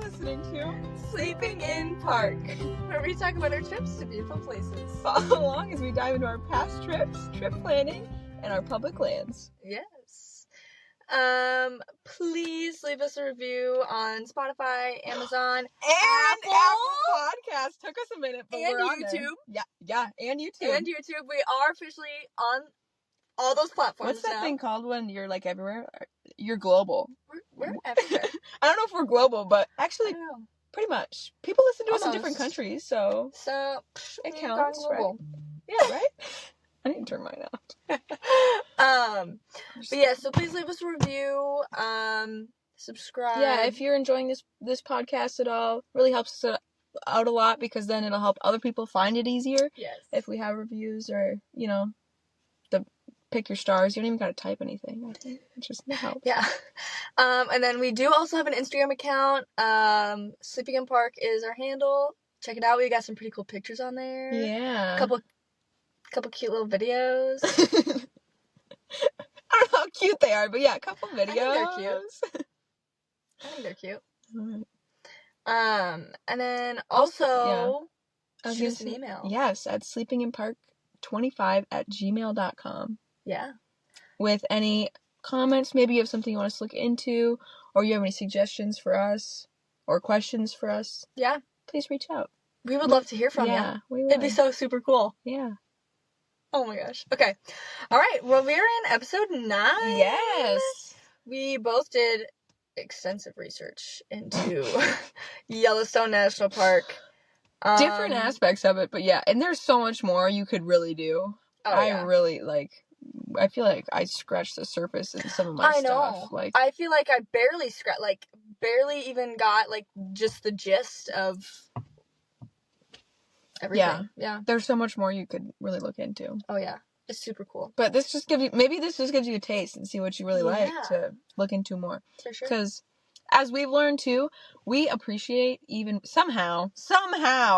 listening to Sleeping in Park, where we talk about our trips to beautiful places. Follow along as we dive into our past trips, trip planning, and our public lands. Yes. Please leave us a review on Spotify, Amazon, And Apple Podcast. Took us a minute, but and we're on YouTube. there. Yeah, and YouTube. And YouTube. We are officially on all those platforms. What's that now. thing called when you're like everywhere? You're global. We're everywhere. I don't know if we're global, but actually, pretty much. People listen to us in different countries, so it counts, right? Yeah, right? I need to turn mine out. But yeah, so please leave us a review. Subscribe. Yeah, if you're enjoying this podcast at all, really helps us out a lot because then it'll help other people find it easier. Yes. If we have reviews or pick your stars, you don't even gotta type anything. I think it just helps. Yeah. And then we do also have an Instagram account. Sleeping in Park is our handle. Check it out. We got some pretty cool pictures on there. Yeah. Couple cute little videos. I don't know how cute they are, but yeah, a couple videos. I think they're cute. Right. And then also shoot us an email. Yes, at sleepinginpark25@gmail.com. Yeah. With any comments, maybe you have something you want us to look into, or you have any suggestions for us, or questions for us. Yeah. Please reach out. We would love to hear from you. Yeah, we would. It'd be so super cool. Yeah. Oh my gosh. Okay. All right. Well, we're in episode 9. Yes. We both did extensive research into Yellowstone National Park. Different aspects of it, but yeah. And there's so much more you could really do. Oh, I really, I feel like I scratched the surface in some of my stuff. I know. I feel like I barely even got, just the gist of everything. Yeah. There's so much more you could really look into. Oh, yeah. It's super cool. But this just gives you a taste and see what you really like to look into more. For sure. Because as we've learned too, we appreciate even somehow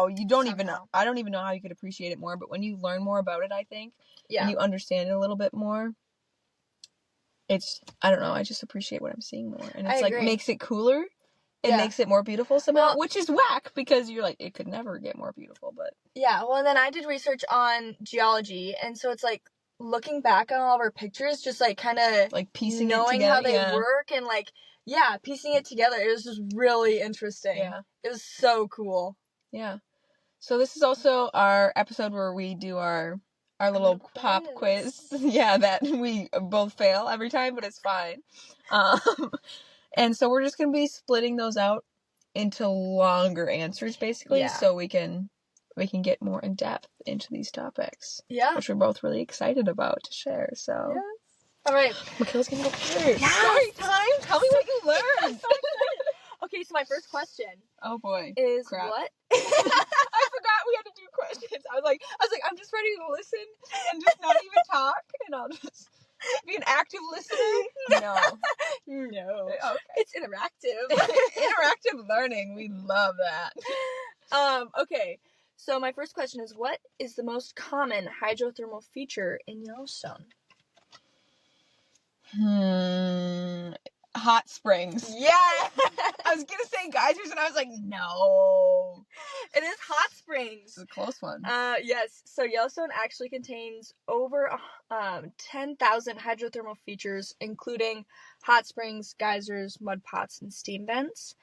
you don't even know. I don't even know how you could appreciate it more, but when you learn more about it, I think, and you understand it a little bit more, I don't know, I just appreciate what I'm seeing more. And it's makes it cooler. It makes it more beautiful somehow, which is whack because you're like, it could never get more beautiful, but. Yeah, well, and then I did research on geology, and so it's looking back on all of our pictures, just kind of piecing knowing it together, how they work and piecing it together. It was just really interesting. Yeah. It was so cool. Yeah. So this is also our episode where we do our little pop quiz. Yeah, that we both fail every time, but it's fine. And so we're just going to be splitting those out into longer answers, basically, so we can get more in depth into these topics. Yeah. Which we're both really excited about to share, so. Yes. All right. Makayla's going to go first. Yes. Story time. Tell me what you learned. Okay, so my first question. Oh, boy. Is crap. What? I forgot we had to do questions. I was like, I'm just ready to listen and just not even talk, and I'll just be an active listener. No. Okay. It's interactive. Interactive learning. We love that. Okay. So my first question is, what is the most common hydrothermal feature in Yellowstone? Hot springs. Yeah. I was going to say geysers, and I was like, no. It is hot springs. It's a close one. Yes. So Yellowstone actually contains over 10,000 hydrothermal features, including hot springs, geysers, mud pots, and steam vents.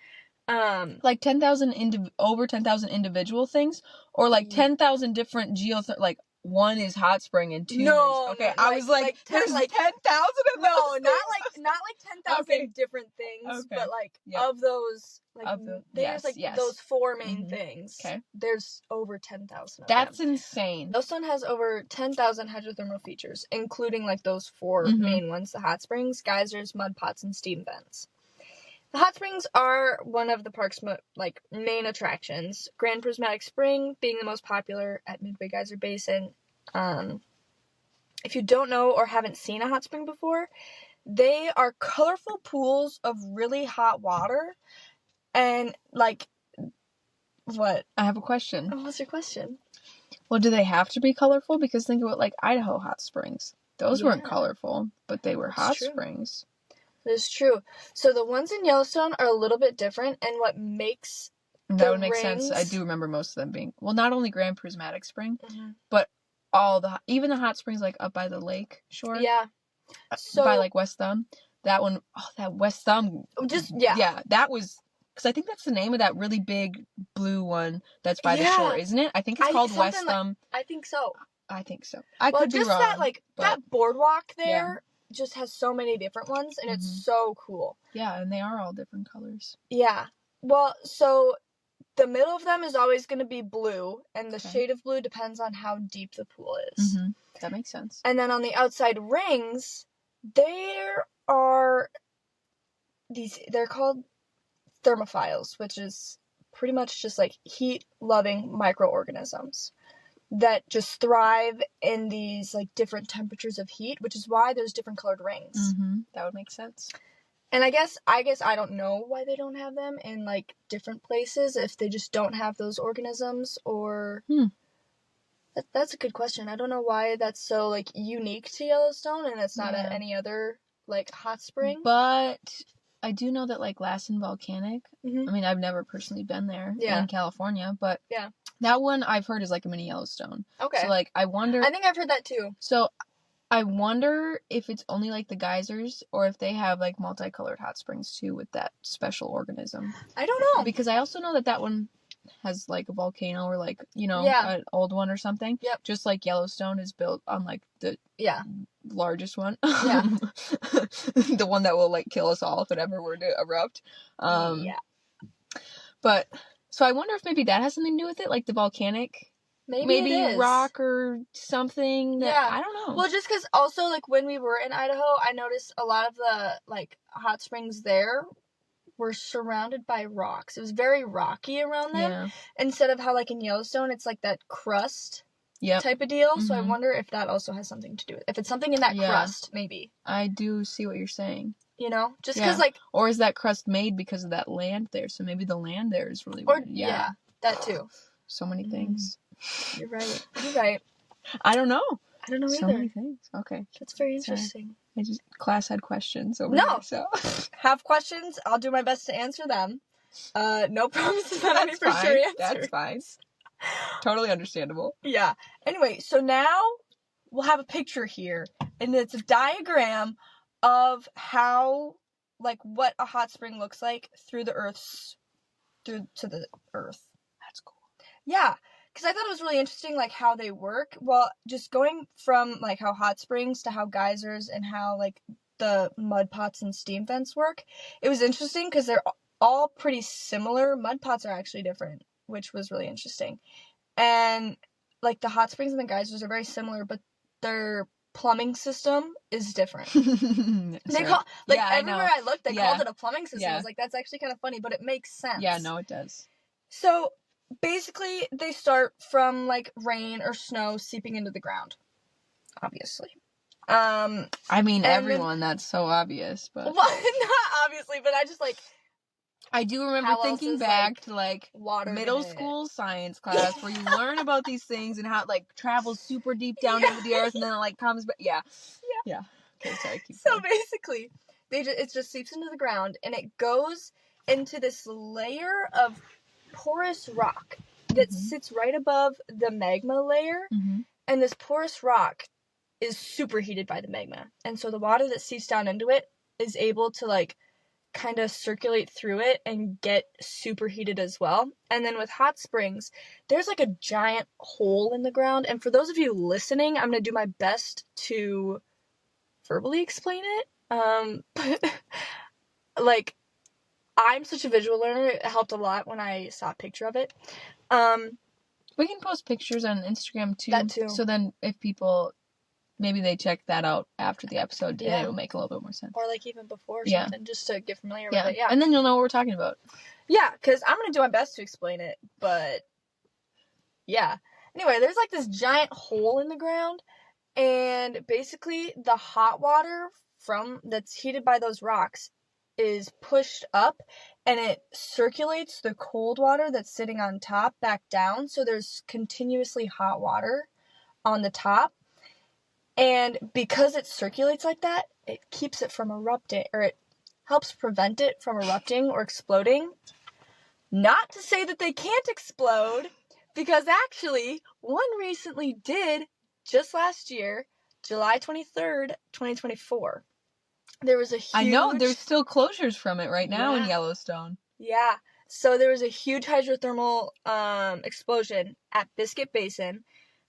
10,000 over 10,000 individual things, or 10,000 different one is hot spring and two is okay. I was like there's 10,000 of those. No, not 10,000 different things, but of those there's those 4 main things. Okay. There's over 10,000 of That's them. insane. Yellowstone has over 10,000 hydrothermal features, including those 4 main ones: the hot springs, geysers, mud pots, and steam vents. The hot springs are one of the park's main attractions. Grand Prismatic Spring being the most popular at Midway Geyser Basin. If you don't know or haven't seen a hot spring before, they are colorful pools of really hot water. And what? I have a question. Oh, what's your question? Well, do they have to be colorful? Because think about Idaho hot springs. Those weren't colorful, but they were hot springs. That is true. So the ones in Yellowstone are a little bit different, and what makes that would make sense. I do remember most of them being, well, not only Grand Prismatic Spring, but even the hot springs like up by the lake shore. Yeah. So by like West Thumb. That one, that West Thumb. Yeah, that was, because I think that's the name of that really big blue one that's by the shore, isn't it? I think it's called West Thumb. I think so. I think so. I could be wrong. That boardwalk there just has so many different ones, and it's so cool. Yeah, and they are all different colors. Yeah. Well, so the middle of them is always going to be blue, and the shade of blue depends on how deep the pool is. That makes sense. And then on the outside rings, there are they're called thermophiles, which is pretty much just like heat-loving microorganisms that just thrive in these like different temperatures of heat, which is why there's different colored rings. That would make sense. And I guess I don't know why they don't have them in like different places, if they just don't have those organisms, or that's a good question. I don't know why that's so like unique to Yellowstone and it's not at any other like hot spring. But I do know that like Lassen Volcanic, I mean, I've never personally been there in California, but that one I've heard is like a mini Yellowstone. Okay. So like I wonder, I think I've heard that too. So I wonder if it's only like the geysers or if they have like multicolored hot springs too with that special organism. I don't know. Because I also know that one has like a volcano or like, you know, an old one or something. Yep. Just like Yellowstone is built on like the largest one. Yeah. The one that will like kill us all if it ever were to erupt. But so I wonder if maybe that has something to do with it, like the volcanic. Maybe rock or something. I don't know. Well, just because also, like, when we were in Idaho, I noticed a lot of the, like, hot springs there were surrounded by rocks. It was very rocky around them. Yeah. Instead of how, like, in Yellowstone, it's, like, that crust type of deal. So I wonder if that also has something to do with it. If it's something in that crust, maybe. I do see what you're saying. You know? Just because, like... Or is that crust made because of that land there? So maybe the land there is really weird. Yeah, that too. So many things. You're right. You're right. I don't know. I don't know either. So many things. Okay. That's very interesting. Class had questions over here, so. Have questions. I'll do my best to answer them. No promises about any for sure answers. That's fine. Totally understandable. Yeah. Anyway, so now we'll have a picture here, and it's a diagram of how, like, what a hot spring looks like through to the earth. That's cool. Yeah. Because I thought it was really interesting, like, how they work. Well, just going from, like, how hot springs to how geysers and how, like, the mud pots and steam vents work, it was interesting because they're all pretty similar. Mud pots are actually different, which was really interesting. And, like, the hot springs and the geysers are very similar, but their plumbing system is different. They call, like, everywhere I looked, they called it a plumbing system. I was like, that's actually kind of funny, but it makes sense. Yeah, no, it does. So... basically, they start from, like, rain or snow seeping into the ground. Obviously. I mean, everyone, that's so obvious, but... Well, not obviously, but I just, like... I do remember thinking back to, like, middle school science class where you learn about these things and how it, like, travels super deep down into the earth and then it, like, comes back. Yeah. Okay, sorry, keep going. So, basically, it just seeps into the ground and it goes into this layer of porous rock that sits right above the magma layer, and this porous rock is superheated by the magma, and so the water that seeps down into it is able to like kind of circulate through it and get superheated as well. And then with hot springs, there's like a giant hole in the ground, and for those of you listening, I'm gonna do my best to verbally explain it, but like I'm such a visual learner, it helped a lot when I saw a picture of it. We can post pictures on Instagram too. That too. So then if people, maybe they check that out after the episode, and it'll make a little bit more sense. Or like even before or something, just to get familiar with it. Yeah. And then you'll know what we're talking about. Yeah, because I'm going to do my best to explain it, but yeah. Anyway, there's like this giant hole in the ground, and basically the hot water that's heated by those rocks is pushed up and it circulates the cold water that's sitting on top back down, so there's continuously hot water on the top, and because it circulates like that, it keeps it from erupting, or helps prevent it from erupting or exploding. Not to say that they can't explode, because actually, one recently did just last year, July 23rd, 2024. There was a huge... I know, there's still closures from it right now in Yellowstone. Yeah. So there was a huge hydrothermal explosion at Biscuit Basin.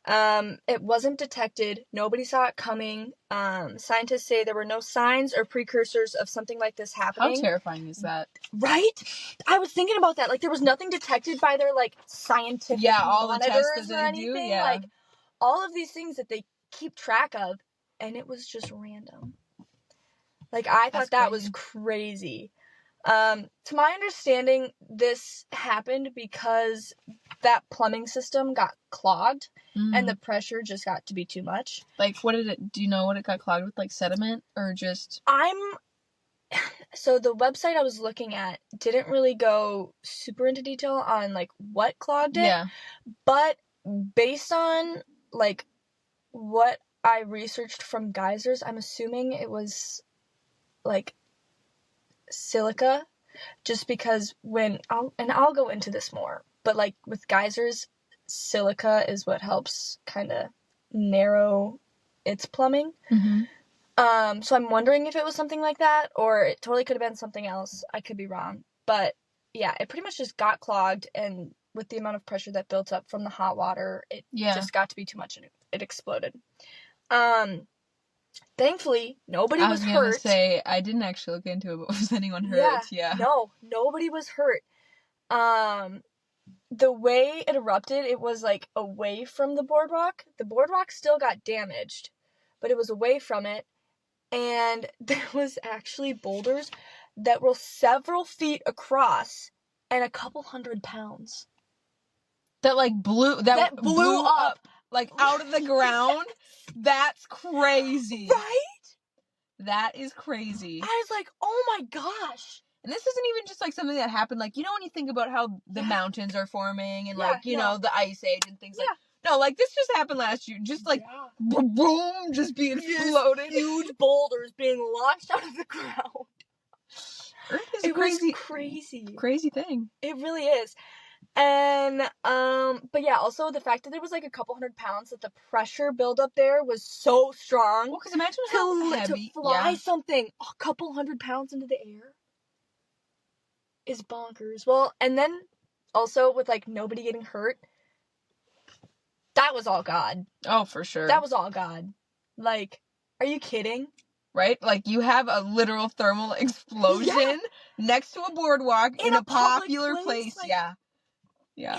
It wasn't detected. Nobody saw it coming. Scientists say there were no signs or precursors of something like this happening. How terrifying is that? Right? I was thinking about that. Like, there was nothing detected by their, like, scientific all the tests that or anything. do, yeah. Like, all of these things that they keep track of, and it was just random. Like, I thought that was crazy. To my understanding, this happened because that plumbing system got clogged and the pressure just got to be too much. Like, do you know what it got clogged with? Like sediment or just... So the website I was looking at didn't really go super into detail on, like, what clogged it. Yeah. But based on, like, what I researched from geysers, I'm assuming it was, like, silica, just because I'll go into this more, but, like, with geysers, silica is what helps kind of narrow its plumbing. So I'm wondering if it was something like that, or it totally could have been something else. I could be wrong, but yeah, it pretty much just got clogged, and with the amount of pressure that built up from the hot water, it just got to be too much, and it exploded. Thankfully, nobody was hurt. I was gonna say, I didn't actually look into it, but was anyone hurt? Yeah. No, nobody was hurt. The way it erupted, it was, like, away from the boardwalk. The boardwalk still got damaged, but it was away from it, and there was actually boulders that were several feet across and a couple 100 pounds. That, like, blew up, like, out of the ground. That's crazy. Right? That is crazy. I was like, oh my gosh. And this isn't even just, like, something that happened, like, you know when you think about how the mountains are forming and, like, you know, the ice age and things like... No, like, this just happened last year. Just, like, boom, just being floated. Huge boulders being launched out of the ground. Earth is crazy thing. It really is. And, but yeah, also the fact that there was, like, a couple 100 pounds, that the pressure buildup there was so strong. Well, because imagine how heavy... To fly something a couple 100 pounds into the air is bonkers. Well, and then also with, like, nobody getting hurt, that was all God. Oh, for sure. That was all God. Like, are you kidding? Right? Like, you have a literal thermal explosion next to a boardwalk in a popular place. Like, yeah.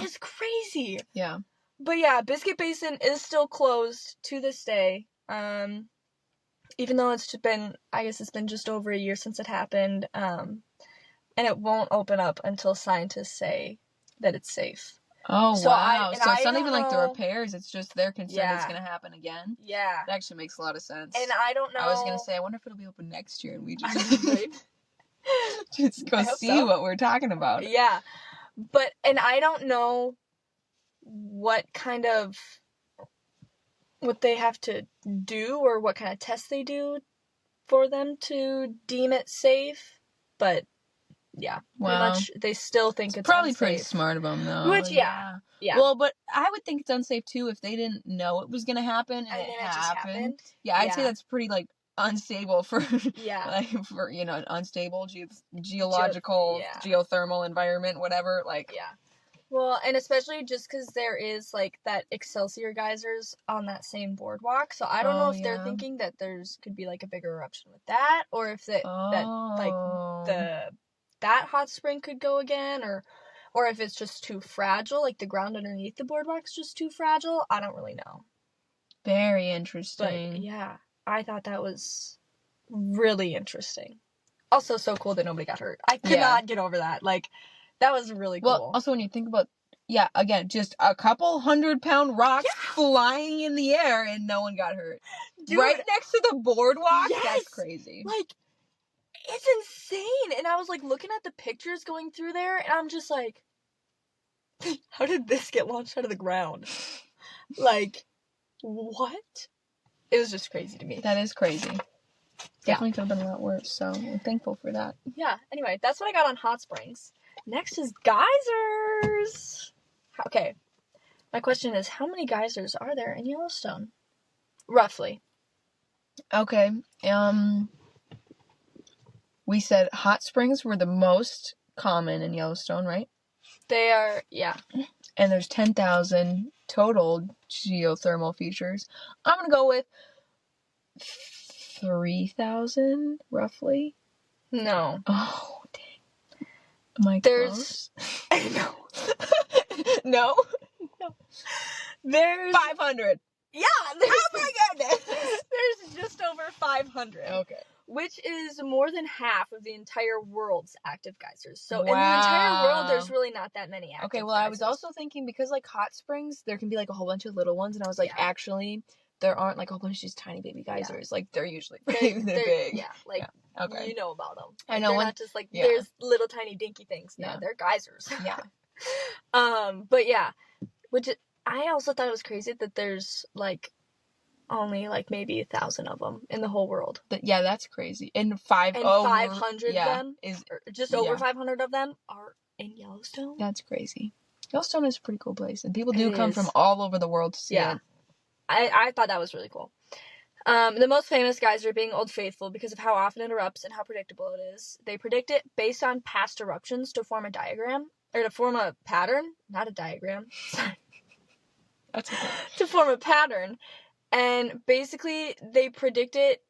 It's crazy. Yeah. But yeah, Biscuit Basin is still closed to this day. Even though it's been just over a year since it happened. And it won't open up until scientists say that it's safe. Oh, wow. So it's not even like the repairs, it's just they're concerned it's going to happen again? Yeah. That actually makes a lot of sense. And I don't know. I was going to say, I wonder if it'll be open next year and we just, just go see what we're talking about. Yeah. And I don't know what they have to do or what kind of tests they do for them to deem it safe, but yeah, pretty much they still think it's probably unsafe. Pretty smart of them, though. Which, yeah. Well, but I would think it's unsafe, too, if they didn't know it was going to happen and it happened. Yeah, I'd say that's pretty, like, unstable for, like, for, you know, unstable geological, geothermal environment, whatever, like. Yeah. Well, and especially just because there is, like, that Excelsior geysers on that same boardwalk, so I don't know if they're thinking that could be, like, a bigger eruption with that, or if that hot spring could go again, or if it's just too fragile, like the ground underneath the boardwalk's just too fragile. I don't really know. Very interesting. But yeah, I thought that was really interesting. Also so cool that nobody got hurt. I could not get over that. Like, that was really cool. Well, also when you think about, again, just a couple 100-pound rocks flying in the air and no one got hurt. Dude, right next to the boardwalk? Yes! That's crazy. Like, it's insane. And I was, like, looking at the pictures going through there, and I'm just like, how did this get launched out of the ground? Like, what? It was just crazy to me. That is crazy. Definitely could have been a lot worse, so I'm thankful for that. Yeah, anyway, that's what I got on hot springs. Next is geysers. Okay, my question is, how many geysers are there in Yellowstone? Roughly. Okay, we said hot springs were the most common in Yellowstone, right? They are, yeah. And there's 10,000 total geothermal features. I'm gonna go with 3,000, roughly. No. Oh, dang. Am I There's... close? No. No? No. There's... 500. Yeah! Oh my goodness! There's just over 500. Okay. Which is more than half of the entire world's active geysers. So in the entire world, there's really not that many active Okay, well, geysers. I was also thinking, because, like, hot springs, there can be, like, a whole bunch of little ones, and I was like, actually, there aren't, like, a whole bunch of these tiny baby geysers. Like, they're usually they're big. Yeah, like, Okay. you know about them. I Like, know. they're not just, like, there's little tiny dinky things. No, they're geysers. Yeah. But yeah, I also thought it was crazy that there's, like, only, like, maybe 1,000 of them in the whole world. Yeah, that's crazy. And 500 of them, or just over 500 of them are in Yellowstone. That's crazy. Yellowstone is a pretty cool place, and people do come from all over the world to see it. I thought that was really cool. The most famous geyser being Old Faithful because of how often it erupts and how predictable it is. They predict it based on past eruptions to form a diagram, or to form a pattern, not a diagram. That's okay. To form a pattern. And basically, they predict it,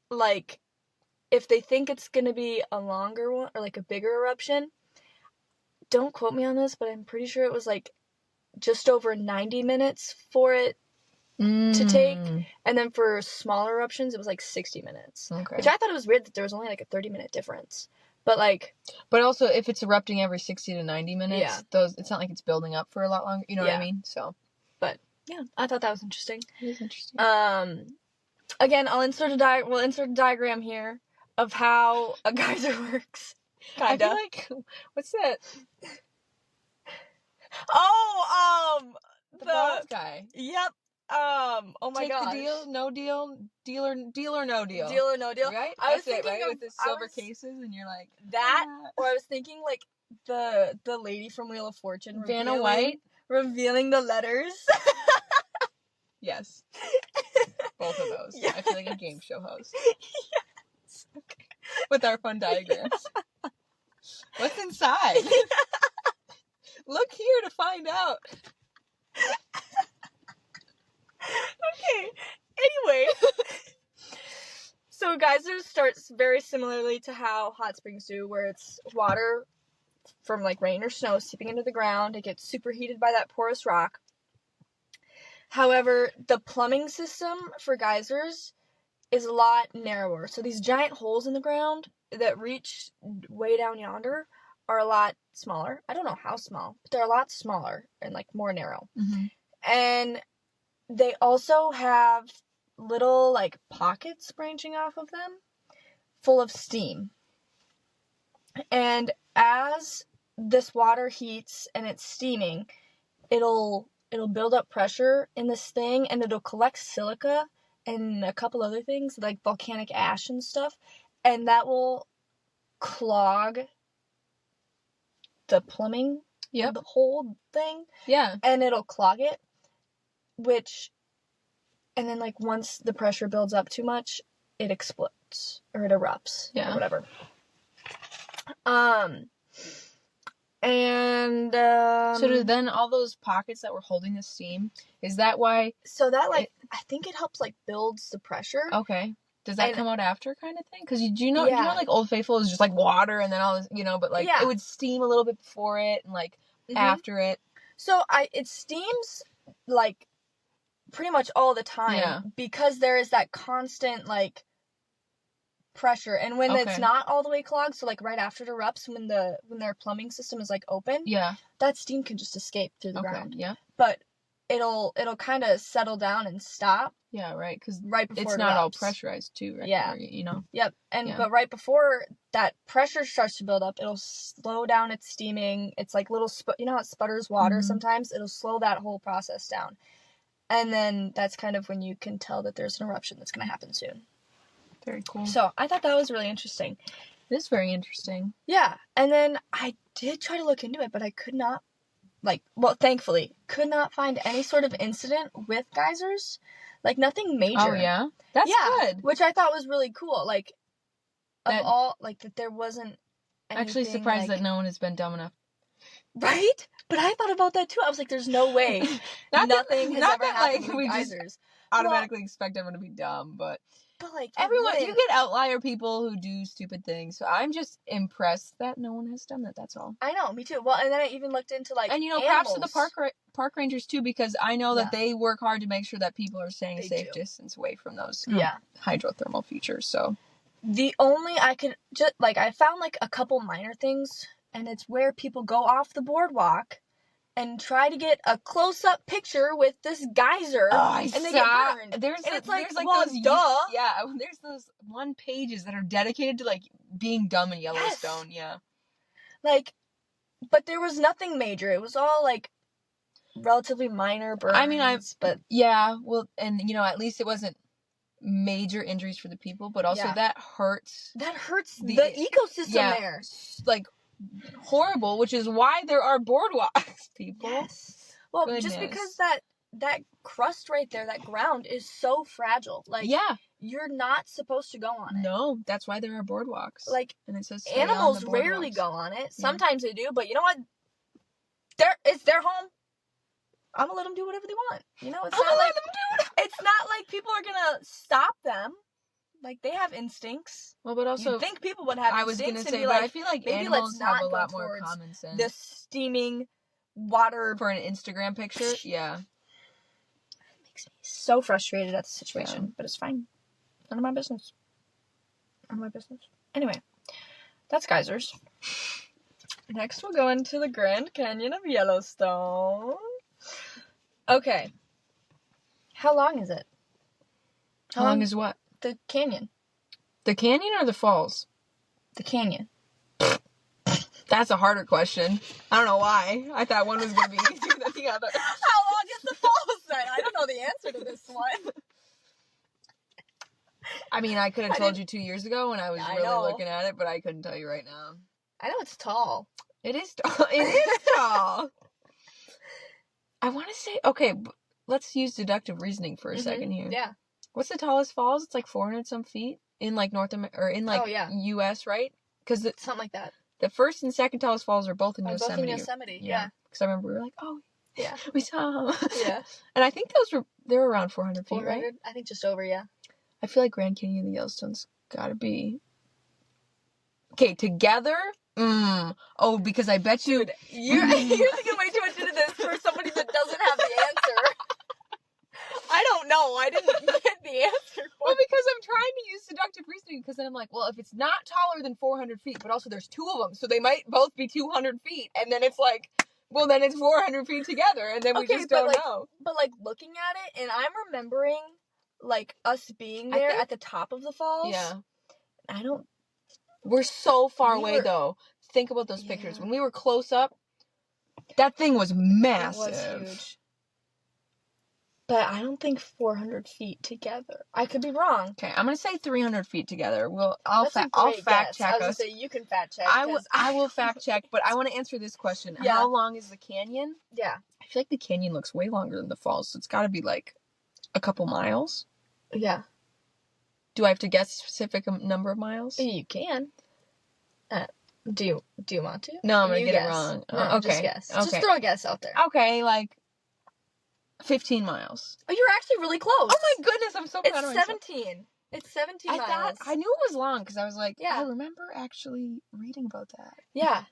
like, if they think it's going to be a longer one, or, like, a bigger eruption. Don't quote me on this, but I'm pretty sure it was, like, just over 90 minutes for it to take. And then for smaller eruptions, it was, like, 60 minutes. Okay. Which I thought it was weird that there was only, like, a 30-minute difference. But, like... But also, if it's erupting every 60 to 90 minutes, it's not like it's building up for a lot longer. You know what I mean? So... But... yeah, I thought that was interesting. It is interesting. Again, we'll insert a diagram here of how a geyser works. Kinda. I feel like, what's that? Oh, the bald guy. Yep. Oh my gosh. Take the deal, no deal, deal or no deal. Deal or no deal. Right? I was That's thinking it, right? of, With the silver cases, and you're like that, or I was thinking like the lady from Wheel of Fortune, Vanna White, revealing the letters. Yes. Both of those. Yes. I feel like a game show host. Yes. Okay. With our fun diagrams. What's inside? Look here to find out. Okay. Anyway. So geysers starts very similarly to how hot springs do, where it's water from like rain or snow seeping into the ground. It gets superheated by that porous rock. However, the plumbing system for geysers is a lot narrower. So these giant holes in the ground that reach way down yonder are a lot smaller. I don't know how small, but they're a lot smaller and like more narrow. Mm-hmm. And they also have little like pockets branching off of them full of steam. And as this water heats and it's steaming, it'll build up pressure in this thing, and it'll collect silica and a couple other things like volcanic ash and stuff, and that will clog the plumbing, the whole thing. Yeah. And it'll clog it, and then like once the pressure builds up too much, it explodes or it erupts or whatever. And so then all those pockets that were holding the steam, is that why? So that like I think it helps like builds the pressure. Okay. Does that come out after kind of thing? Because you know like Old Faithful is just like water and then all this, but like it would steam a little bit before it and like after it. So it steams like pretty much all the time because there is that constant like pressure, and when it's not all the way clogged, so like right after it erupts, when their plumbing system is like open, that steam can just escape through the ground. But it'll kind of settle down and stop. Yeah, right. Because right before it's not all pressurized too, right? Yeah, Yep. And but right before that pressure starts to build up, it'll slow down its steaming. It's like little how it sputters water sometimes. It'll slow that whole process down, and then that's kind of when you can tell that there's an eruption that's going to happen soon. Very cool. So I thought that was really interesting. It is very interesting. Yeah, and then I did try to look into it, but I could not, thankfully, could not find any sort of incident with geysers. Like, nothing major. Oh, yeah? That's good. Which I thought was really cool. Like, that there wasn't anything, actually surprised that no one has been dumb enough. Right? But I thought about that, too. I was like, there's no way nothing has ever happened with geysers. Automatically expect everyone to be dumb, but like, everyone, you get outlier people who do stupid things, so I'm just impressed that no one has done that, that's all. I know, me too. Well, and then I even looked into, like, and, props to the park rangers, too, because I know that they work hard to make sure that people are staying a safe distance away from those hydrothermal features, so. The only I found, like, a couple minor things, and it's where people go off the boardwalk and try to get a close-up picture with this geyser, and they get burned. There's those one pages that are dedicated to, like, being dumb in Yellowstone, yeah. Like, but there was nothing major. It was all, like, relatively minor burns. I mean, at least it wasn't major injuries for the people, but also that hurts. That hurts the ecosystem there. Like, horrible, which is why there are boardwalks, people. Yes. Well, just because that crust right there, that ground is so fragile. Like, you're not supposed to go on it. No, that's why there are boardwalks. Like, and it says animals rarely go on it. Sometimes they do, but you know what? It's their home. I'm gonna let them do whatever they want. It's not like people are gonna stop them. Like, they have instincts. Well, but also, you'd think people would have instincts. I was gonna say, but I feel like animals have a lot more common sense. The steaming water for an Instagram picture, yeah. It makes me so frustrated at the situation, but it's fine. None of my business. Anyway, that's geysers. Next, we'll go into the Grand Canyon of Yellowstone. Okay. How long is it? How long is what? The canyon. The canyon or the falls? The canyon. That's a harder question. I don't know why. I thought one was going to be easier than the other. How long is the falls then? I don't know the answer to this one. I mean, I could have told you 2 years ago when I was really looking at it, but I couldn't tell you right now. I know it's tall. It is tall. It is tall. I want to say, okay, let's use deductive reasoning for a second here. Yeah. What's the tallest falls? It's like 400 some feet in like North America, or in like U.S., right? Because something like that. The first and second tallest falls are both in Yosemite. Both in Yosemite, yeah. Because I remember we were like, we saw them. Yeah. And I think they were around 400 feet, right? I think just over, yeah. I feel like Grand Canyon and the Yellowstone's gotta be. Okay, together? Oh, because I bet you. Dude, you're thinking way too much into this for somebody that doesn't have the answer. I don't know. I didn't get the answer. Well, because I'm trying to use deductive reasoning, because then I'm like, well, if it's not taller than 400 feet, but also there's two of them, so they might both be 200 feet, and then it's like, well, then it's 400 feet together, and then we just don't know. But, like, looking at it, and I'm remembering, like, us being there at the top of the falls. Yeah. We're so far away, though. Think about those pictures. When we were close up, that thing was massive. It was huge. But I don't think 400 feet together. I could be wrong. Okay, I'm gonna say 300 feet together. I'll fact check us. I was gonna say you can fact check. I will fact check, but I want to answer this question. Yeah. How long is the canyon? Yeah. I feel like the canyon looks way longer than the falls, so it's got to be like a couple miles. Yeah. Do I have to guess a specific number of miles? You can. Do you want to? No, I'm gonna get it wrong. No, okay. Just guess. Okay. Just throw a guess out there. Okay, like 15 miles. Oh, you're actually really close. Oh my goodness, I'm so proud of myself. It's 17. It's 17 miles. I knew it was long because I was like, I remember actually reading about that. Yeah.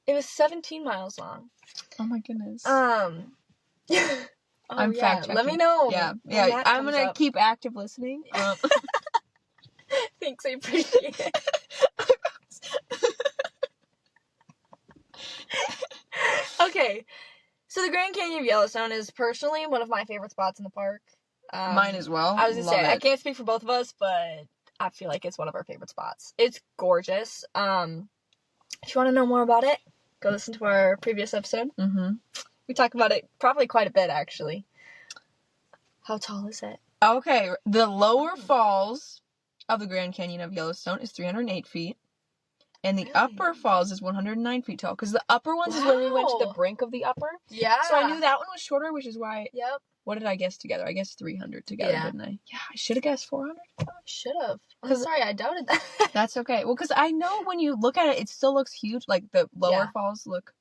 It was 17 miles long. Oh my goodness. I'm fact checking. Let me know. Yeah. I'm gonna keep active listening. Thanks, I appreciate it. Okay. So the Grand Canyon of Yellowstone is personally one of my favorite spots in the park. Mine as well. I was gonna say, I can't speak for both of us, but I feel like it's one of our favorite spots. It's gorgeous. If you want to know more about it, go listen to our previous episode. Mm-hmm. We talk about it probably quite a bit, actually. How tall is it? Okay, the lower falls of the Grand Canyon of Yellowstone is 308 feet. And the upper falls is 109 feet tall. Because the upper ones is where we went to the brink of the upper. Yeah. So I knew that one was shorter, which is why... Yep. What did I guess together? I guessed 300 together, didn't I? Yeah, I should have guessed 400. Should have. I'm sorry, I doubted that. That's okay. Well, because I know when you look at it, it still looks huge. Like, the lower falls look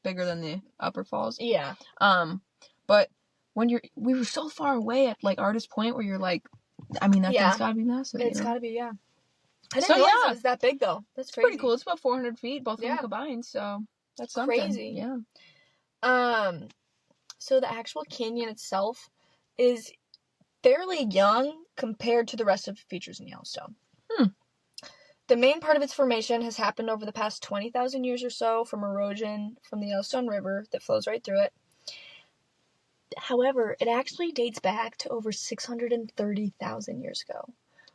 bigger than the upper falls. Yeah. But when we were so far away at, like, Artist Point where you're like, I mean, that thing's gotta be massive. It's gotta be, yeah. I didn't realize it was that big, though. That's crazy. Pretty cool. It's about 400 feet, both of them combined, so that's something. Crazy. Yeah. So the actual canyon itself is fairly young compared to the rest of the features in Yellowstone. The main part of its formation has happened over the past 20,000 years or so from erosion from the Yellowstone River that flows right through it. However, it actually dates back to over 630,000 years ago.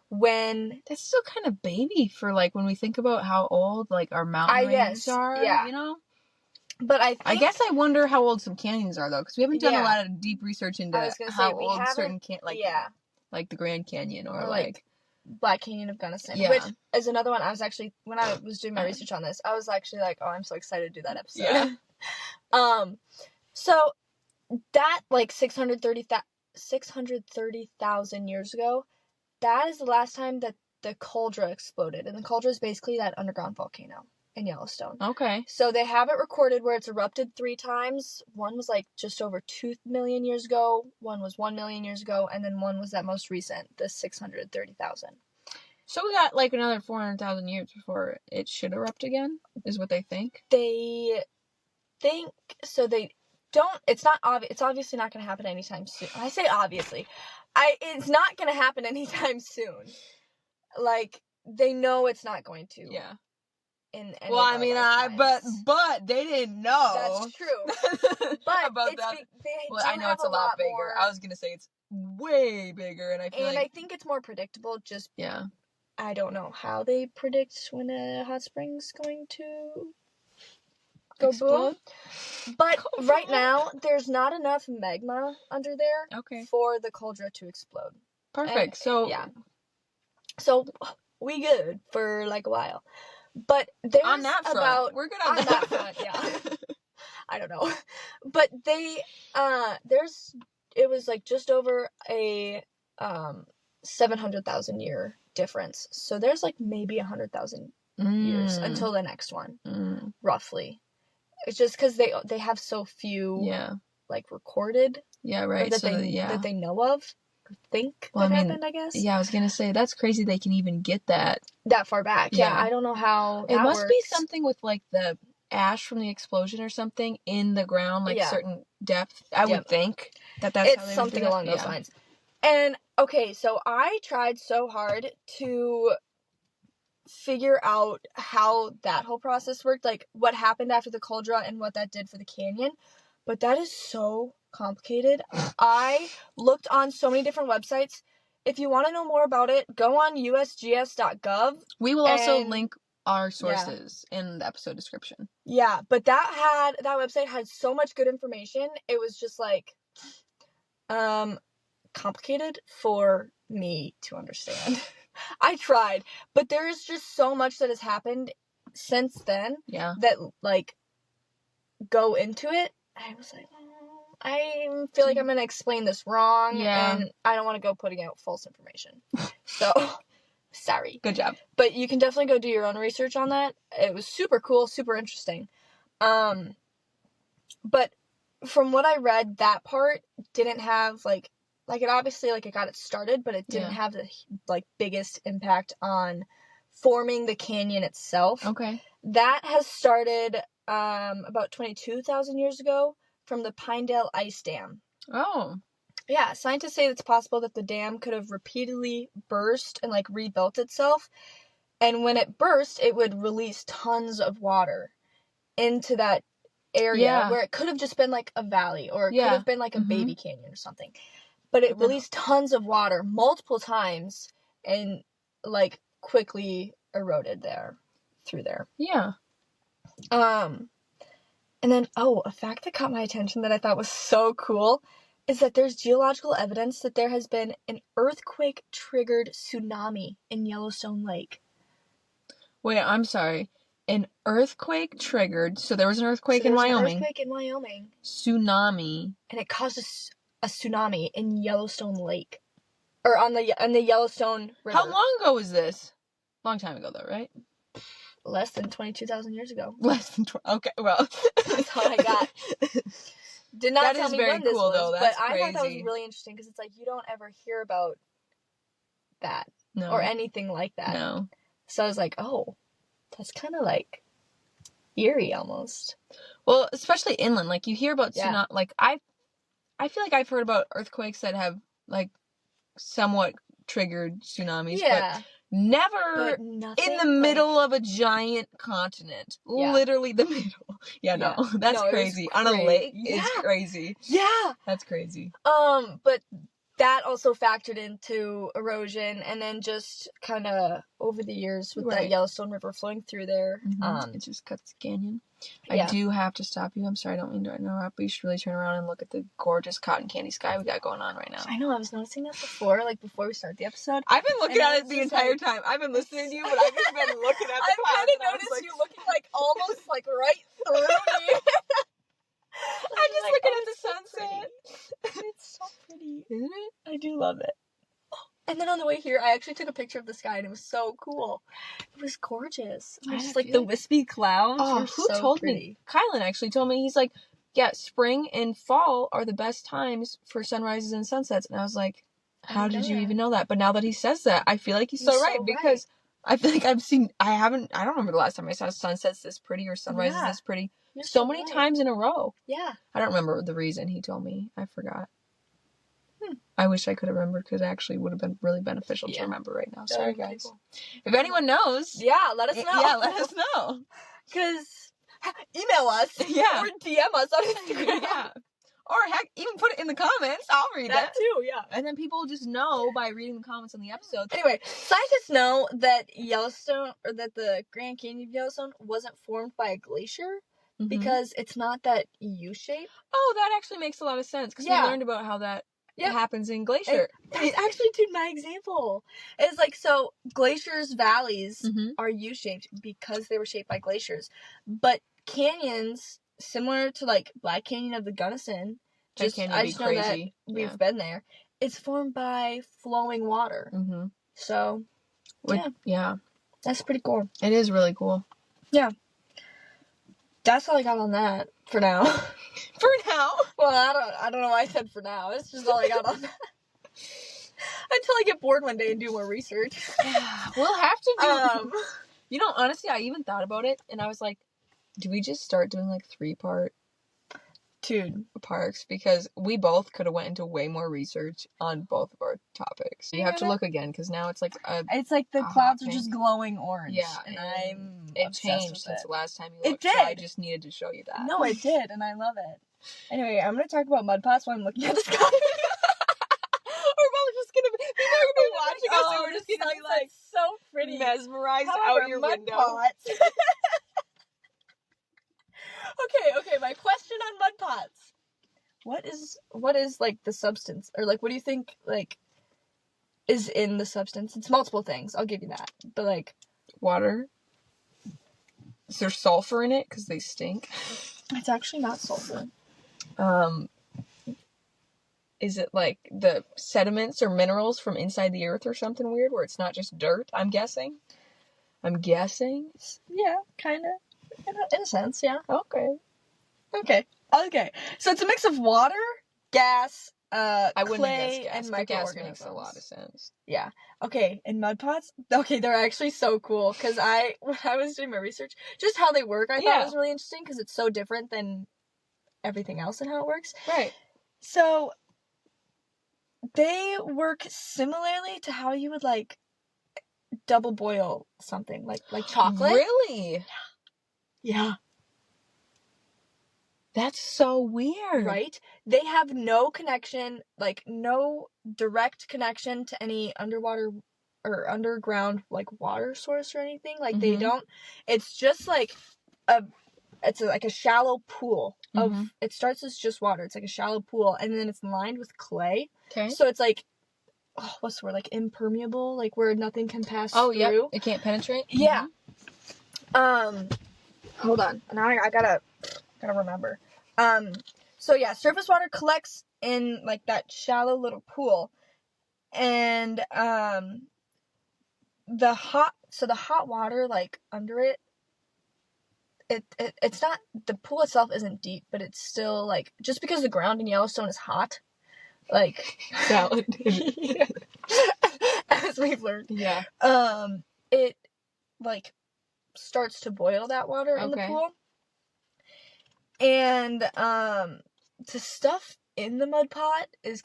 When... That's still kind of baby for, like, when we think about how old, like, our mountain ranges are, you know? But I guess I wonder how old some canyons are, though, because we haven't done a lot of deep research into how old certain like the Grand Canyon or like Black Canyon of Gunnison, which is another one. I was actually, when I was doing my research on this, I was actually like, oh, I'm so excited to do that episode. So that, like, 630,000 years ago, that is the last time that the cauldron exploded, and the cauldron is basically that underground volcano in Yellowstone. Okay. So they have it recorded where it's erupted 3 times. One was like just over 2 million years ago, one was 1 million years ago, and then one was that most recent, the 630,000. So we got like another 400,000 years before it should erupt again, is what they think? They think, so they don't, it's obviously not going to happen anytime soon. I say obviously. It's not going to happen anytime soon. Like, they know it's not going to. Yeah. Well, I mean, but they didn't know. That's true. But about that. I know it's a lot bigger. More. I was gonna say it's way bigger, and I think it's more predictable. Just I don't know how they predict when a hot spring's going to go boom. But right now, there's not enough magma under there for the cauldron to explode. Perfect. So we good for like a while. But there's on that front, we're good on that front. I don't know, but it was like just over a 700,000 year difference. So there's like maybe 100,000 years until the next one, roughly. It's just because they have so few like recorded that they know of. Think happened, I guess. Yeah, I was gonna say that's crazy. They can even get that far back. Yeah, I don't know how. It must be something with like the ash from the explosion or something in the ground, like certain depth. I would think that's it's something along those lines. And okay, so I tried so hard to figure out how that whole process worked, like what happened after the cauldron and what that did for the canyon, but that is so complicated. I looked on so many different websites. If you want to know more about it, go on usgs.gov. We will also link our sources in the episode description. Yeah, but that website had so much good information. It was just like complicated for me to understand. I tried, but there is just so much that has happened since then that like go into it. I was like, I feel like I'm going to explain this wrong, and I don't want to go putting out false information. So, sorry. Good job. But you can definitely go do your own research on that. It was super cool, super interesting. But from what I read, that part didn't have, like it obviously, like, it got it started, but it didn't have the, like, biggest impact on forming the canyon itself. Okay. That has started about 22,000 years ago, from the Pinedale Ice Dam. Oh. Yeah, scientists say it's possible that the dam could have repeatedly burst and, like, rebuilt itself. And when it burst, it would release tons of water into that area where it could have just been, like, a valley, or it could have been, like, a baby canyon or something. But it released tons of water multiple times and, like, quickly eroded through there. Yeah. And then, a fact that caught my attention that I thought was so cool is that there's geological evidence that there has been an earthquake-triggered tsunami in Yellowstone Lake. Wait, I'm sorry. An earthquake triggered. So there was an earthquake in Wyoming. Tsunami. And it caused a tsunami in Yellowstone Lake. Or on the Yellowstone River. How long ago was this? Long time ago, though, right? Less than 22,000 years ago. Less than okay, well. That's all I got. Did not tell me when this was, though. That's but crazy. I thought that was really interesting because it's like you don't ever hear about that. No. Or anything like that. No. So I was like, oh, that's kind of like eerie almost. Well, especially inland. Like, you hear about tsunami. Like, I feel like I've heard about earthquakes that have, like, somewhat triggered tsunamis. Yeah. But never in the middle of a giant continent. Yeah. Literally the middle. Yeah, no. That's crazy. On a lake is crazy. Yeah. That's crazy. But that also factored into erosion, and then just kind of over the years with that Yellowstone River flowing through there. It just cuts the canyon. I do have to stop you. I'm sorry, I don't mean to interrupt, but you should really turn around and look at the gorgeous cotton candy sky we got going on right now. I know, I was noticing that before we start the episode. I've been looking at it the entire time. I've been listening to you, but I've just been looking at the clouds. I've kind of noticed you looking like almost like right through me. I'm just looking at the sunset. It's so pretty. Isn't it? I do love it. And then on the way here, I actually took a picture of the sky, and it was so cool. It was gorgeous. It was just like the wispy clouds. Oh, who told me? Kylan actually told me. He's like, yeah, spring and fall are the best times for sunrises and sunsets. And I was like, how did you even know that? But now that he says that, I feel like he's so right, because I feel like I don't remember the last time I saw sunsets this pretty or sunrises this pretty. So many times in a row. Yeah. I don't remember the reason he told me. I forgot. I wish I could have remembered, because it actually would have been really beneficial to remember right now. Sorry, guys. If anyone knows. Yeah, let us know. Yeah, let us know. Because email us. Yeah. Or DM us on Instagram. Yeah. Or heck, even put it in the comments. I'll read that too, yeah. And then people just know by reading the comments on the episodes. Anyway, scientists know that the Grand Canyon of Yellowstone wasn't formed by a glacier. Because it's not that U-shape. Oh, that actually makes a lot of sense. Because we learned about how that happens in glacier. That's actually, dude, my example. It's like, so glaciers, valleys are U-shaped because they were shaped by glaciers. But canyons, similar to like Black Canyon of the Gunnison, I just know that we've been there. It's formed by flowing water. So, yeah. That's pretty cool. It is really cool. Yeah. That's all I got on that for now. For now? Well, I don't know why I said for now. It's just all I got on that. Until I get bored one day and do more research. We'll have to do. You know, honestly, I even thought about it, and I was like, do we just start doing like 3-part parks? Because we both could have went into way more research on both of our topics. You have to look again, because now it's like the clouds are just glowing orange. Yeah, and it changed since the last time you looked. It did. So I just needed to show you that. No, it did, and I love it. Anyway, I'm gonna talk about mud pots while I'm looking at the sky. People are gonna be watching us, and we're just gonna be like so pretty, mesmerized out your window. Pots. Okay, my question on mud pots. What is like the substance, or like what do you think like is in the substance? It's multiple things, I'll give you that. But like water. Is there sulfur in it? Because they stink. It's actually not sulfur. Is it like the sediments or minerals from inside the earth or something weird, where it's not just dirt? I'm guessing. Yeah, kind of. In a sense, yeah. Okay. So it's a mix of water, gas, I wouldn't clay, guess gas, and Gas microorganisms. makes a lot of sense. Yeah. Okay, and mud pots? Okay, they're actually so cool, because when I was doing my research, just how they work, I thought was really interesting, because it's so different than everything else and how it works. Right. So, they work similarly to how you would, like, double boil something, like chocolate. Really? Yeah. That's so weird. Right? They have no connection, like, no direct connection to any underwater or underground, like, water source or anything. Like, they don't. It's just, like, a shallow pool. of, it starts as just water. It's like a shallow pool, and then it's lined with clay. Okay. So it's like, what's the word? Like impermeable, like where nothing can pass through. Oh, yeah. It can't penetrate? Yeah. Hold on. Now I gotta remember. So yeah, surface water collects in like that shallow little pool, and the hot water like under it, it's not, the pool itself isn't deep, but it's still like, just because the ground in Yellowstone is hot, like Salad. as we've learned. Yeah. It like starts to boil that water in the pool. And the stuff in the mud pot is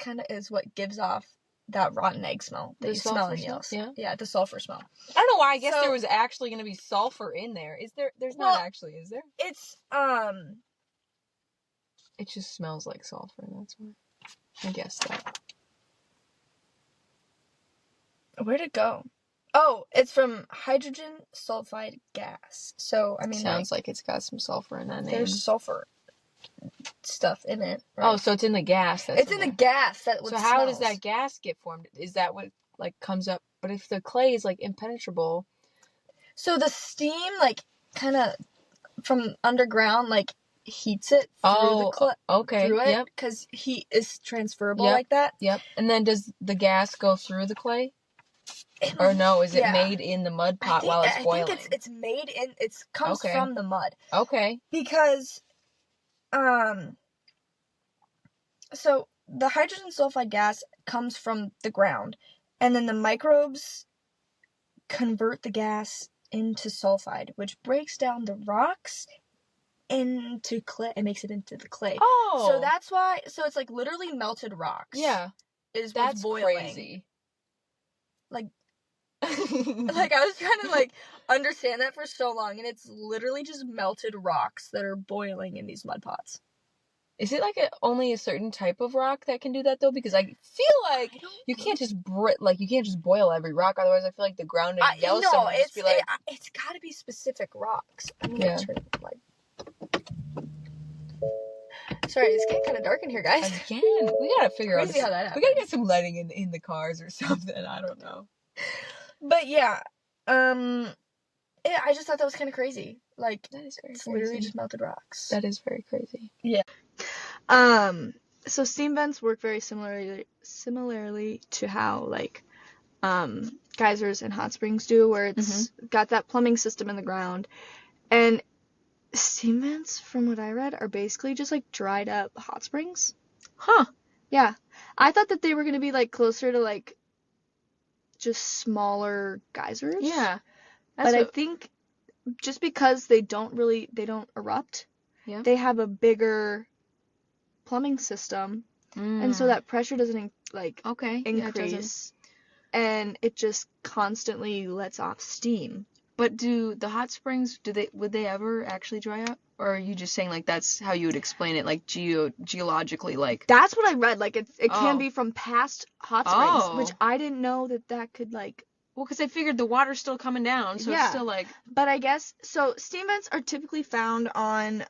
what gives off that rotten egg smell that you smell in Yellowstone. Yeah, the sulfur smell. I don't know why. I guess there was actually going to be sulfur in there. Is there? There's not actually, is there? It's It just smells like sulfur, and that's why. I guess that. Where'd it go? Oh, it's from hydrogen sulfide gas. So I mean, sounds like it's got some sulfur in that name. There's sulfur stuff in it. Right? Oh, so it's in the gas. It's in the gas. So how does that gas get formed? Is that what like comes up? But if the clay is like impenetrable, so the steam like kind of from underground like heats it through the clay. Okay. Through it, because heat is transferable like that. Yep. And then does the gas go through the clay? Or no, is it made in the mud pot while it's boiling? I think it's made in, it comes from the mud. Okay. Because, so the hydrogen sulfide gas comes from the ground, and then the microbes convert the gas into sulfide, which breaks down the rocks into clay and makes it into the clay. Oh. So that's why, so it's like literally melted rocks. Yeah. Is that's boiling. Crazy. Like, like I was trying to like understand that for so long, and it's literally just melted rocks that are boiling in these mud pots. Is it like only a certain type of rock that can do that though? Because I feel like you can't just boil every rock. Otherwise, I feel like the ground in Yellowstone would just be like. It's got to be specific rocks. Sorry, it's getting kind of dark in here, guys. Again, we gotta figure out how that happens. We gotta get some lighting in the cars or something. I don't know. But yeah, I just thought that was kind of crazy. Like, that is very it's crazy. Literally just melted rocks. That is very crazy. Yeah. So steam vents work very similarly to how like geysers and hot springs do, where it's got that plumbing system in the ground, and steam vents, from what I read, are basically just like dried up hot springs. Huh. Yeah. I thought that they were gonna be like closer to like just smaller geysers. Yeah. But I think just because they don't erupt, they have a bigger plumbing system, and so that pressure doesn't increase, and it just constantly lets off steam. But do the hot springs, would they ever actually dry up? Or are you just saying like that's how you would explain it, like geologically, like? That's what I read. Like it can be from past hot springs, which I didn't know that could like. Well, because I figured the water's still coming down, so it's still like. But I guess so. Steam vents are typically found on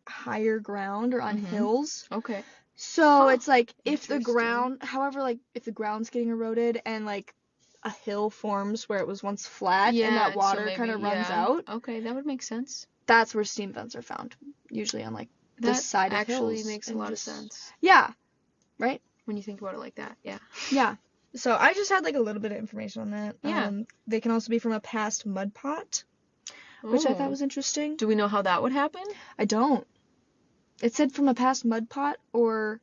higher ground or on hills. Okay. So it's like if the ground's getting eroded and like a hill forms where it was once flat and that water kind of runs out. Okay, that would make sense. That's where steam vents are found, usually on like the side of hills. That actually makes a lot of sense. Yeah, right? When you think about it like that, yeah. Yeah. So I just had like a little bit of information on that. Yeah. They can also be from a past mud pot, which I thought was interesting. Do we know how that would happen? I don't. It said from a past mud pot or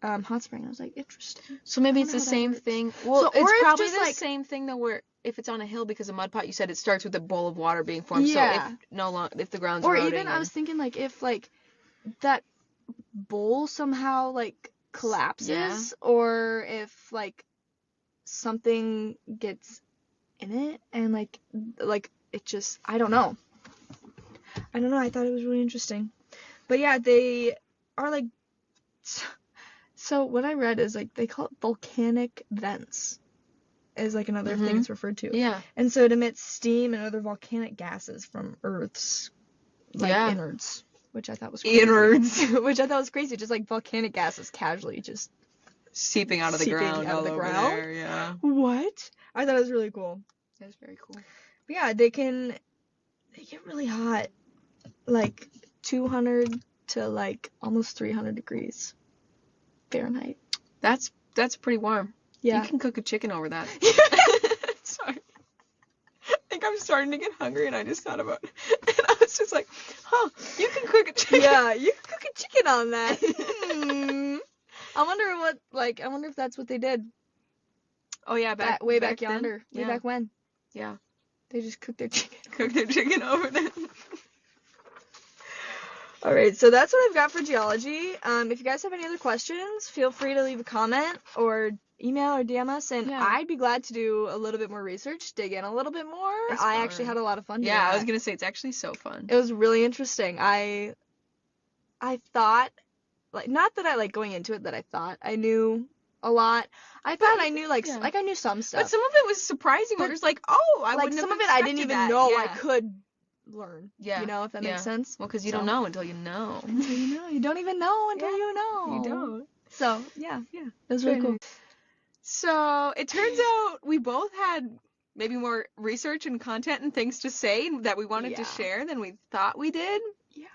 hot spring. I was like, interesting. So maybe it's the same thing. Well, it's probably the same thing though, where if it's on a hill, because a mud pot, you said it starts with a bowl of water being formed. Yeah. So if the ground's eroding, or even I was thinking like if like that bowl somehow like collapses, or if like something gets in it and like it just, I don't know. I thought it was really interesting. But yeah, they are like, so what I read is like they call it volcanic vents is like another thing it's referred to. Yeah. And so it emits steam and other volcanic gases from Earth's innards. which I thought was crazy. Inwards. Which I thought was crazy. Just like volcanic gases casually just Seeping out of the ground all over there, yeah. What? I thought it was really cool. That's very cool. But yeah, they get really hot. Like 200 to like almost 300 degrees Fahrenheit. That's pretty warm. Yeah. You can cook a chicken over that. Sorry. I think I'm starting to get hungry and I just thought about it. And I was just like, you can cook a chicken. Yeah, you can cook a chicken on that. I wonder if that's what they did. Oh yeah, way back then? yonder. Way back when. Yeah. They just cooked their chicken. Cook their chicken over there. Alright, so that's what I've got for geology. If you guys have any other questions, feel free to leave a comment or email or DM us, and I'd be glad to do a little bit more research, dig in a little bit more. I actually had a lot of fun doing that. I was gonna say, it's actually so fun. It was really interesting. I thought, like, not that I like going into it that I thought I knew a lot. I thought I knew I knew some stuff. But some of it was surprising. We're just like, I wouldn't have some of it I didn't even know I could learn. Yeah. You know, if that makes sense. Well, because you don't know until you know. Until you know. You don't even know until you know. You don't. So, yeah. It was really cool. So, it turns out we both had maybe more research and content and things to say that we wanted to share than we thought we did. Yeah.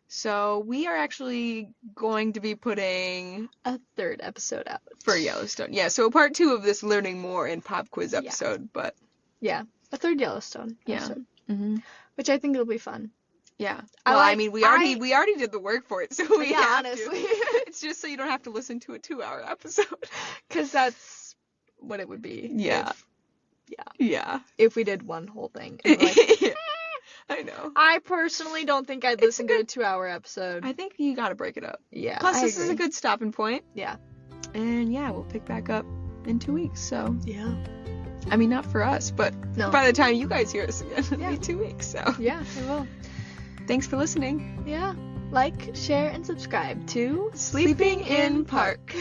So, we are actually going to be putting a third episode out for Yellowstone. Yeah, so part 2 of this learning more in pop quiz episode, but yeah, a third Yellowstone episode. Mm-hmm. Which I think it'll be fun. Yeah. Well, I mean, we already did the work for it, so we have honestly. to. It's just so you don't have to listen to a 2-hour episode. Because that's what it would be. Yeah. If we did one whole thing. I know. I personally don't think I'd listen to a 2-hour episode. I think you gotta break it up. Yeah. Plus, this is a good stopping point. Yeah. And we'll pick back up in 2 weeks, so. Yeah. I mean, not for us, but by the time you guys hear us again, it'll be 2 weeks, so. Yeah, it will. Thanks for listening. Yeah. Like, share, and subscribe to Sleeping in Park.